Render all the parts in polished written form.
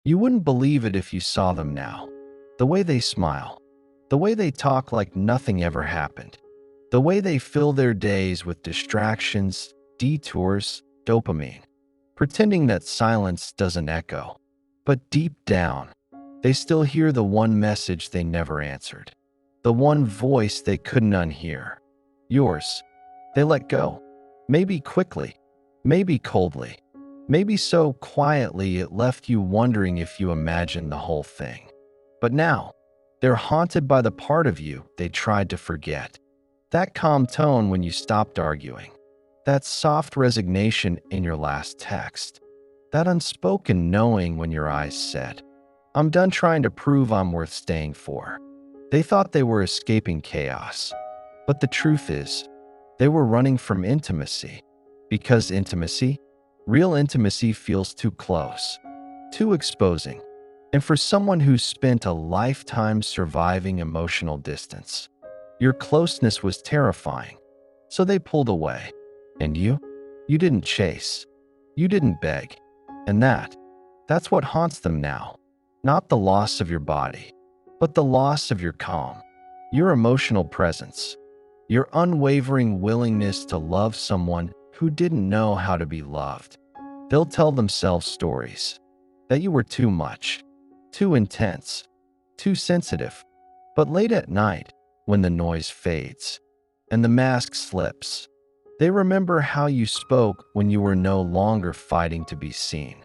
You wouldn't believe it if you saw them now. The way they smile, the way they talk like nothing ever happened, the way they fill their days with distractions, detours, dopamine, pretending that silence doesn't echo. But deep down, they still hear the one message they never answered, the one voice they couldn't unhear. Yours. They let go. Maybe quickly, maybe coldly, maybe so quietly it left you wondering if you imagined the whole thing. But now, they're haunted by the part of you they tried to forget. That calm tone when you stopped arguing. That soft resignation in your last text. That unspoken knowing when your eyes said, "I'm done trying to prove I'm worth staying for." They thought they were escaping chaos. But the truth is, they were running from intimacy. Because intimacy, real intimacy, feels too close, too exposing. And for someone who's spent a lifetime surviving emotional distance, your closeness was terrifying. So they pulled away. And you? You didn't chase. You didn't beg. And that's what haunts them now. Not the loss of your body, but the loss of your calm, your emotional presence, your unwavering willingness to love someone who didn't know how to be loved. They'll tell themselves stories that you were too much, too intense, too sensitive. But late at night, when the noise fades and the mask slips, they remember how you spoke when you were no longer fighting to be seen.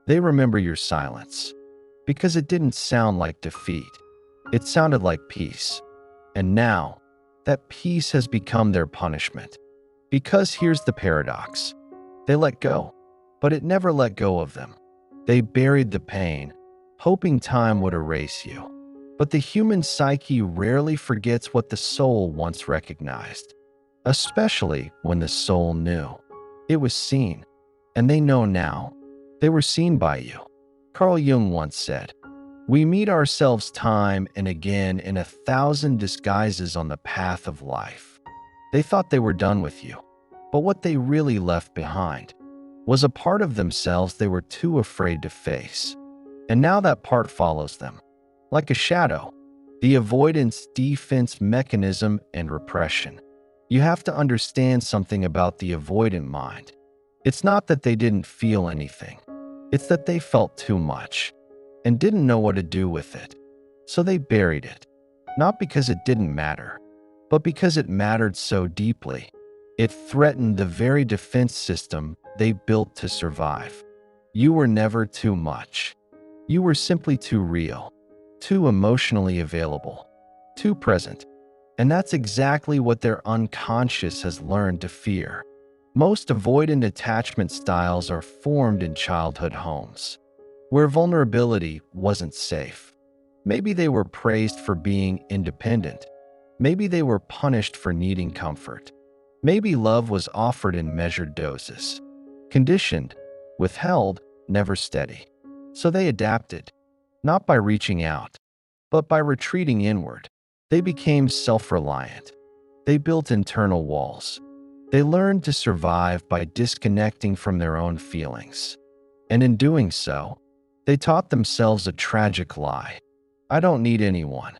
They remember your silence because it didn't sound like defeat. It sounded like peace. And now, that peace has become their punishment. Because here's the paradox. They let go, but it never let go of them. They buried the pain, hoping time would erase you. But the human psyche rarely forgets what the soul once recognized, especially when the soul knew. It was seen, and they know now. They were seen by you. Carl Jung once said, "We meet ourselves time and again in 1,000 disguises on the path of life." They thought they were done with you, but what they really left behind was a part of themselves they were too afraid to face. And now that part follows them, like a shadow, the avoidance, defense mechanism, and repression. You have to understand something about the avoidant mind. It's not that they didn't feel anything. It's that they felt too much and didn't know what to do with it. So they buried it, not because it didn't matter, but because it mattered so deeply. It threatened the very defense system they built to survive. You were never too much. You were simply too real, too emotionally available, too present. And that's exactly what their unconscious has learned to fear. Most avoidant attachment styles are formed in childhood homes, where vulnerability wasn't safe. Maybe they were praised for being independent. Maybe they were punished for needing comfort. Maybe love was offered in measured doses, conditioned, withheld, never steady. So they adapted, not by reaching out, but by retreating inward. They became self-reliant. They built internal walls. They learned to survive by disconnecting from their own feelings. And in doing so, they taught themselves a tragic lie. I don't need anyone.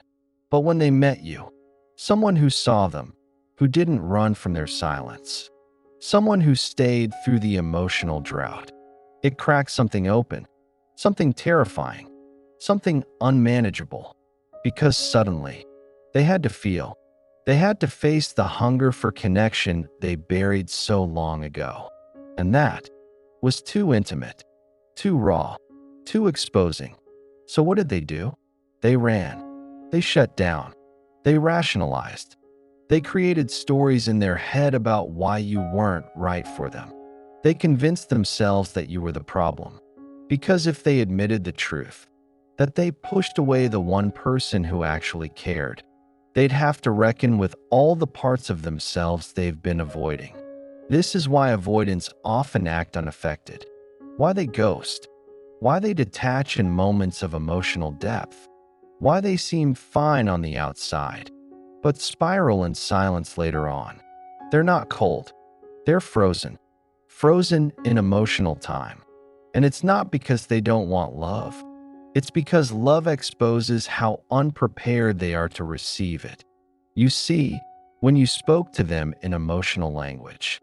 But when they met you, someone who saw them, who didn't run from their silence, someone who stayed through the emotional drought, it cracked something open, something terrifying, something unmanageable. Because suddenly, they had to feel. They had to face the hunger for connection they buried so long ago. And that was too intimate, too raw, too exposing. So what did they do? They ran. They shut down. They rationalized. They created stories in their head about why you weren't right for them. They convinced themselves that you were the problem. Because if they admitted the truth, that they pushed away the one person who actually cared, they'd have to reckon with all the parts of themselves they've been avoiding. This is why avoidants often act unaffected, why they ghost, why they detach in moments of emotional depth, why they seem fine on the outside, but spiral in silence later on. They're not cold, they're frozen, frozen in emotional time. And it's not because they don't want love. It's because love exposes how unprepared they are to receive it. You see, when you spoke to them in emotional language,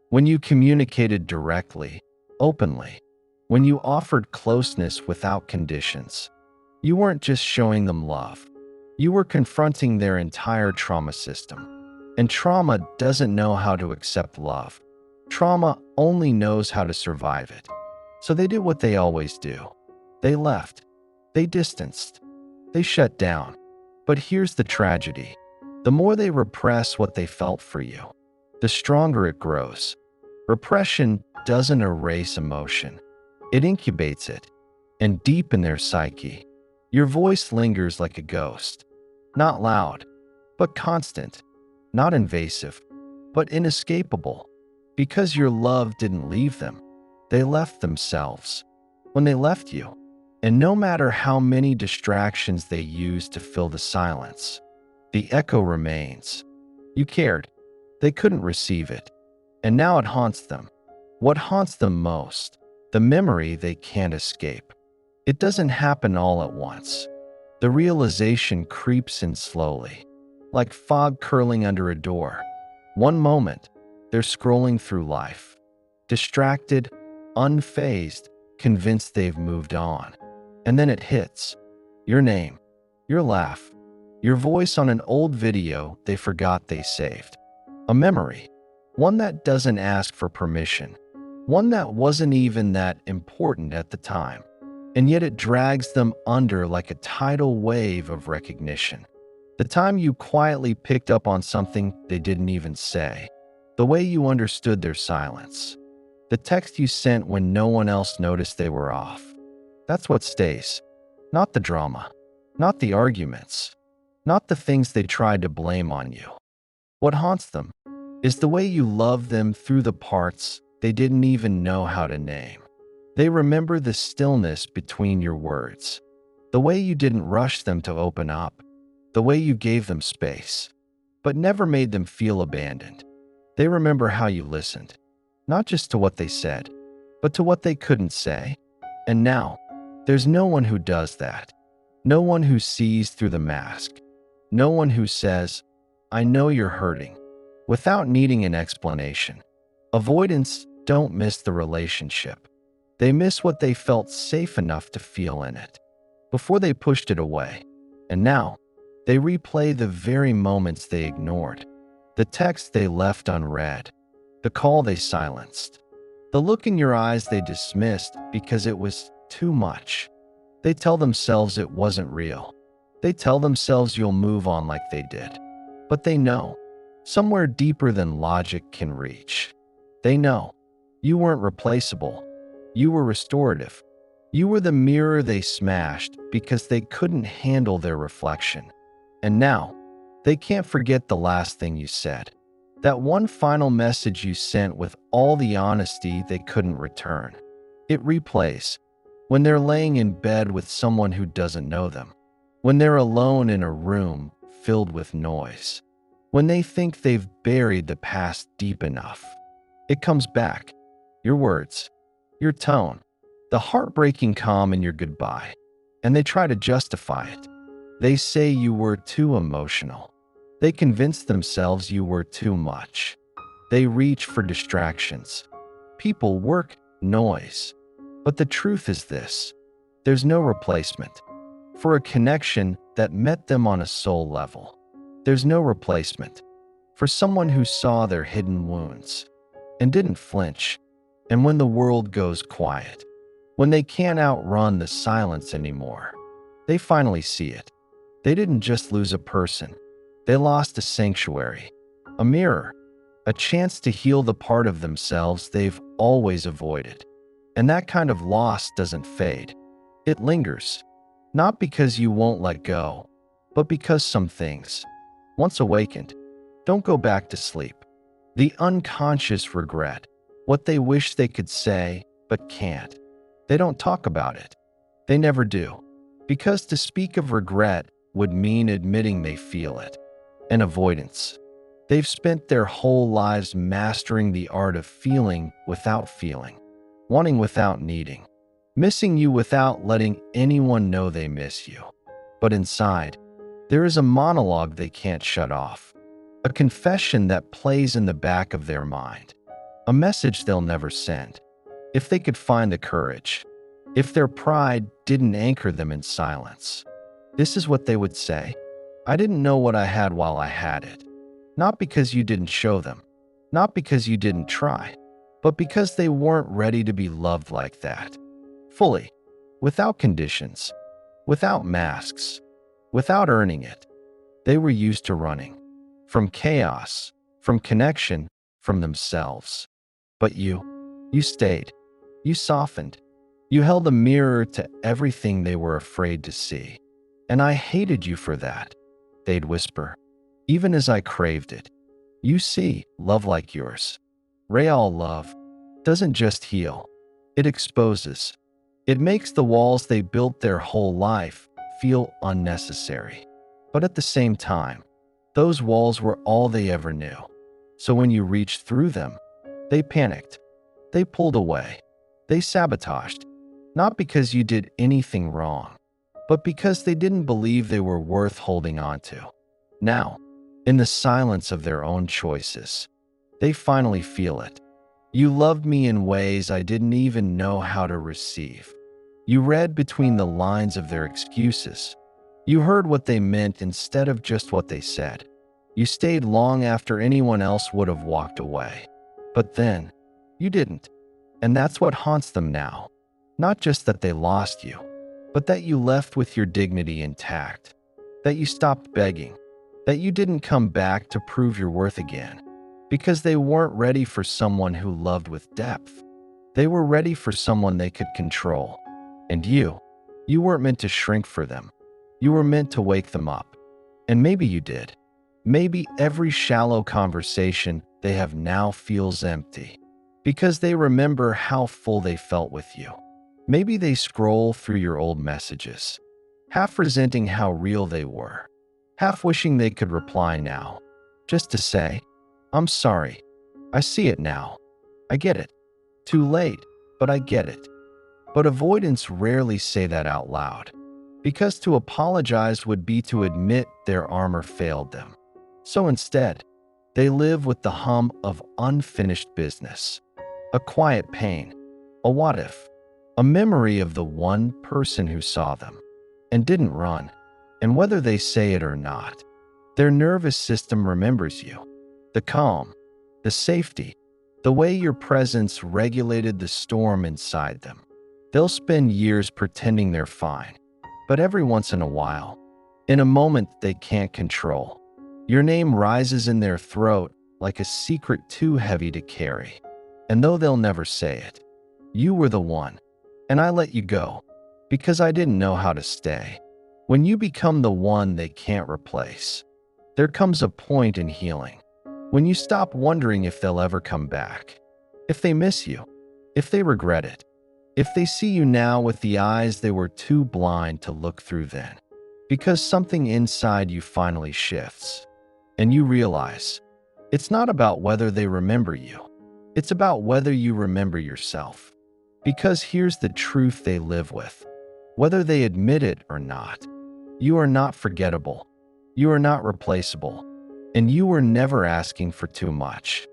when you communicated directly, openly, when you offered closeness without conditions, you weren't just showing them love. You were confronting their entire trauma system. And trauma doesn't know how to accept love. Trauma only knows how to survive it. So they did what they always do. They left. They distanced. They shut down. But here's the tragedy. The more they repress what they felt for you, the stronger it grows. Repression doesn't erase emotion. It incubates it. And deep in their psyche, your voice lingers like a ghost. Not loud, but constant. Not invasive, but inescapable. Because your love didn't leave them. They left themselves. When they left you. And no matter how many distractions they used to fill the silence, the echo remains. You cared. They couldn't receive it. And now it haunts them. What haunts them most? The memory they can't escape. It doesn't happen all at once. The realization creeps in slowly, like fog curling under a door. One moment, they're scrolling through life, distracted, unfazed, convinced they've moved on. And then it hits. Your name, your laugh, your voice on an old video they forgot they saved. A memory, one that doesn't ask for permission, one that wasn't even that important at the time. And yet it drags them under like a tidal wave of recognition. The time you quietly picked up on something they didn't even say. The way you understood their silence. The text you sent when no one else noticed they were off. That's what stays. Not the drama. Not the arguments. Not the things they tried to blame on you. What haunts them is the way you love them through the parts they didn't even know how to name. They remember the stillness between your words, the way you didn't rush them to open up, the way you gave them space, but never made them feel abandoned. They remember how you listened, not just to what they said, but to what they couldn't say. And now, there's no one who does that. No one who sees through the mask. No one who says, I know you're hurting, without needing an explanation. Avoidants don't miss the relationship. They miss what they felt safe enough to feel in it, before they pushed it away. And now, they replay the very moments they ignored, the text they left unread, the call they silenced, the look in your eyes they dismissed because it was too much. They tell themselves it wasn't real. They tell themselves you'll move on like they did. But they know, somewhere deeper than logic can reach. They know, you weren't replaceable. You were restorative. You were the mirror they smashed because they couldn't handle their reflection. And now, they can't forget the last thing you said. That one final message you sent with all the honesty they couldn't return. It replays when they're laying in bed with someone who doesn't know them. When they're alone in a room filled with noise. When they think they've buried the past deep enough. It comes back. Your words. Your tone, the heartbreaking calm in your goodbye, and they try to justify it. They say you were too emotional. They convince themselves you were too much. They reach for distractions. People, work, noise. But the truth is this. There's no replacement. For a connection that met them on a soul level. There's no replacement. For someone who saw their hidden wounds and didn't flinch. And when the world goes quiet, when they can't outrun the silence anymore, they finally see it. They didn't just lose a person. They lost a sanctuary, a mirror, a chance to heal the part of themselves they've always avoided. And that kind of loss doesn't fade. It lingers, not because you won't let go, but because some things, once awakened, don't go back to sleep. The unconscious regret. What they wish they could say, but can't. They don't talk about it. They never do. Because to speak of regret would mean admitting they feel it. And avoidance. They've spent their whole lives mastering the art of feeling without feeling. Wanting without needing. missing you without letting anyone know they miss you. But inside, there is a monologue they can't shut off, a confession that plays in the back of their mind, a message they'll never send. If they could find the courage, if their pride didn't anchor them in silence, this is what they would say. I didn't know what I had while I had it. Not because you didn't show them, not because you didn't try, but because they weren't ready to be loved like that. Fully, without conditions, without masks, without earning it. They were used to running. From chaos, from connection, from themselves. But you stayed. You softened. You held a mirror to everything they were afraid to see. And I hated you for that, they'd whisper, even as I craved it. You see, love like yours, real love, doesn't just heal. It exposes. It makes the walls they built their whole life feel unnecessary. But at the same time, those walls were all they ever knew. So when you reached through them, they panicked. They pulled away. They sabotaged. Not because you did anything wrong, but because they didn't believe they were worth holding on to. Now, in the silence of their own choices, they finally feel it. You loved me in ways I didn't even know how to receive. You read between the lines of their excuses. You heard what they meant instead of just what they said. You stayed long after anyone else would have walked away. But then, you didn't. And that's what haunts them now. Not just that they lost you, but that you left with your dignity intact. That you stopped begging. That you didn't come back to prove your worth again. Because they weren't ready for someone who loved with depth. They were ready for someone they could control. And you weren't meant to shrink for them. You were meant to wake them up. And maybe you did. Maybe every shallow conversation they have now feels empty. Because they remember how full they felt with you. Maybe they scroll through your old messages, half resenting how real they were, half wishing they could reply now, just to say, I'm sorry. I see it now. I get it. Too late, but I get it. But avoidants rarely say that out loud, because to apologize would be to admit their armor failed them. So instead, they live with the hum of unfinished business, a quiet pain, a what if, a memory of the one person who saw them and didn't run. And whether they say it or not, their nervous system remembers you. The calm, the safety, the way your presence regulated the storm inside them. They'll spend years pretending they're fine, but every once in a while, in a moment they can't control, your name rises in their throat like a secret too heavy to carry. And though they'll never say it, you were the one, and I let you go because I didn't know how to stay. When you become the one they can't replace, there comes a point in healing when you stop wondering if they'll ever come back, if they miss you, if they regret it, if they see you now with the eyes they were too blind to look through then, because something inside you finally shifts, and you realize it's not about whether they remember you, it's about whether you remember yourself. Because here's the truth they live with, whether they admit it or not. You are not forgettable, you are not replaceable, and you were never asking for too much,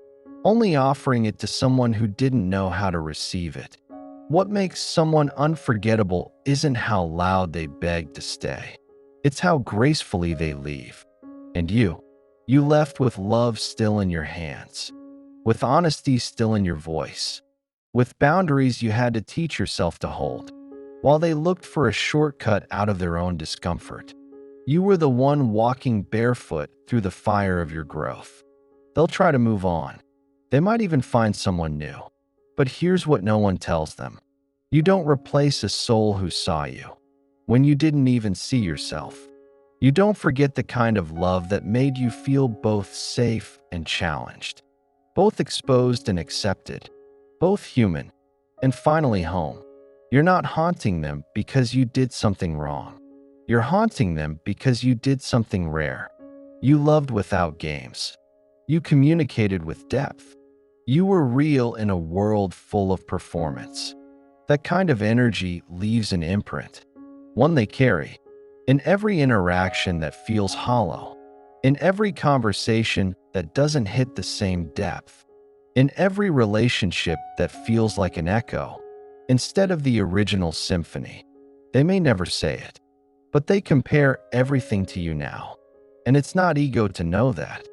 only offering it to someone who didn't know how to receive it. What makes someone unforgettable isn't how loud they beg to stay, it's how gracefully they leave. And you left with love still in your hands, with honesty still in your voice, with boundaries you had to teach yourself to hold. While they looked for a shortcut out of their own discomfort, you were the one walking barefoot through the fire of your growth. They'll try to move on. They might even find someone new. But here's what no one tells them. You don't replace a soul who saw you when you didn't even see yourself. You don't forget the kind of love that made you feel both safe and challenged, both exposed and accepted, both human, and finally home. You're not haunting them because you did something wrong. You're haunting them because you did something rare. You loved without games. You communicated with depth. You were real in a world full of performance. That kind of energy leaves an imprint, one they carry, in every interaction that feels hollow, in every conversation that doesn't hit the same depth, in every relationship that feels like an echo instead of the original symphony. They may never say it, but they compare everything to you now. And it's not ego to know that.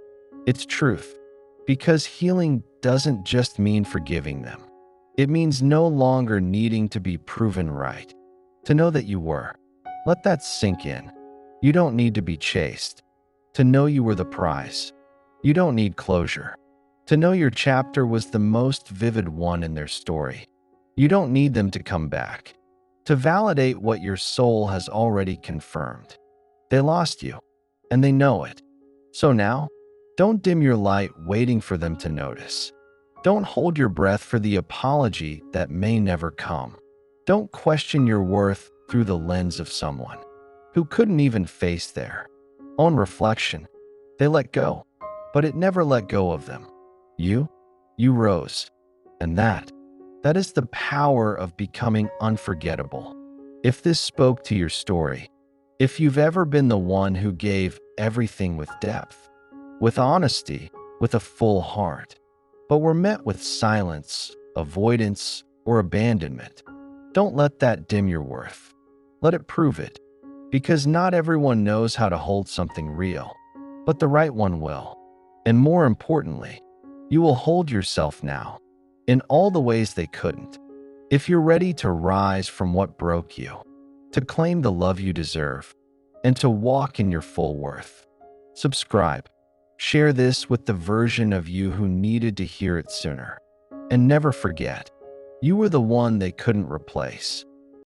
It's truth. Because healing doesn't just mean forgiving them. It means no longer needing to be proven right. To know that you were. Let that sink in. You don't need to be chased. To know you were the prize. You don't need closure. To know your chapter was the most vivid one in their story. You don't need them to come back. To validate what your soul has already confirmed. They lost you, and they know it. So now, don't dim your light waiting for them to notice. Don't hold your breath for the apology that may never come. Don't question your worth through the lens of someone who couldn't even face their own reflection. They let go, but it never let go of them. You rose, and that is the power of becoming unforgettable. If this spoke to your story, if you've ever been the one who gave everything with depth, with honesty, with a full heart, but were met with silence, avoidance, or abandonment, don't let that dim your worth. Let it prove it, because not everyone knows how to hold something real, but the right one will. And more importantly, you will hold yourself now, in all the ways they couldn't. If you're ready to rise from what broke you, to claim the love you deserve, and to walk in your full worth, subscribe. Share this with the version of you who needed to hear it sooner. And never forget, you were the one they couldn't replace.